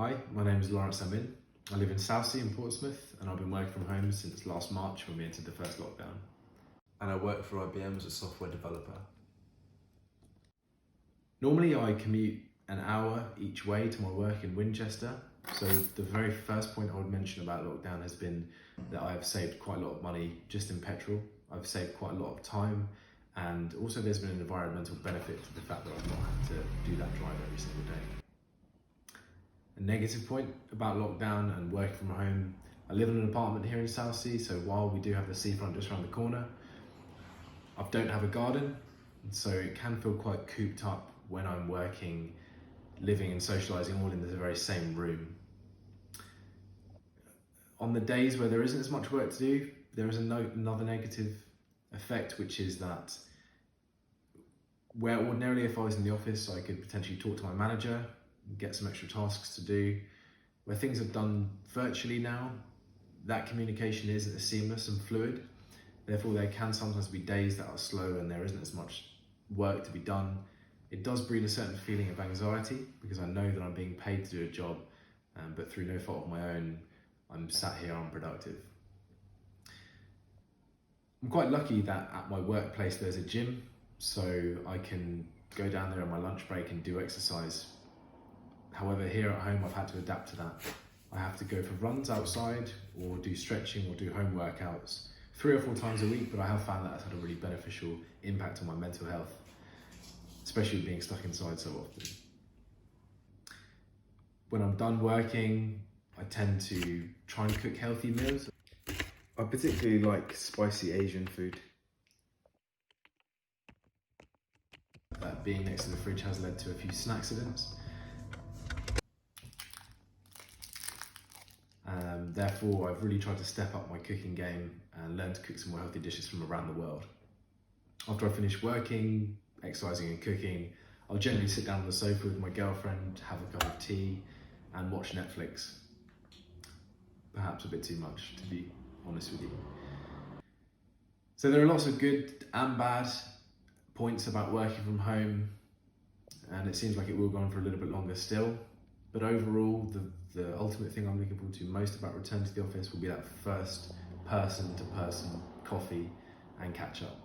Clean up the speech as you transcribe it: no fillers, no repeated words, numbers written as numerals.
Hi, my name is Amin. I live in Southsea in Portsmouth and I've been working from home since last March when we entered the first lockdown. And I work for IBM as a software developer. Normally I commute an hour each way to my work in Winchester, so the very first point I would mention about lockdown has been that I have saved quite a lot of money just in petrol. I've saved quite a lot of time, and also there's been an environmental benefit to the fact that I've not had to do that drive every single day. A negative point about lockdown and working from home: I live in an apartment here in Southsea, so while we do have the seafront just around the corner, I don't have a garden, so it can feel quite cooped up when I'm working, living and socialising all in the very same room. On the days where there isn't as much work to do, there is another negative effect, which is that where ordinarily if I was in the office I could potentially talk to my manager, get some extra tasks to do, where things are done virtually now, that communication isn't as seamless and fluid. Therefore there can sometimes be days that are slow and there isn't as much work to be done. It does breed a certain feeling of anxiety because I know that I'm being paid to do a job, but through no fault of my own, I'm sat here unproductive. I'm quite lucky that at my workplace there's a gym, so I can go down there on my lunch break and do exercise. However, here at home I've had to adapt to that. I have to go for runs outside or do stretching or do home workouts 3 or 4 times a week, but I have found that it's had a really beneficial impact on my mental health, especially being stuck inside so often. When I'm done working, I tend to try and cook healthy meals. I particularly like spicy Asian food. Being next to the fridge has led to a few snack accidents. Therefore, I've really tried to step up my cooking game and learn to cook some more healthy dishes from around the world. After I finish working, exercising and cooking, I'll generally sit down on the sofa with my girlfriend, have a cup of tea and watch Netflix. Perhaps a bit too much, to be honest with you. So there are lots of good and bad points about working from home, and it seems like it will go on for a little bit longer still. But overall, the ultimate thing I'm looking forward to most about returning to the office will be that first person-to-person coffee and catch up.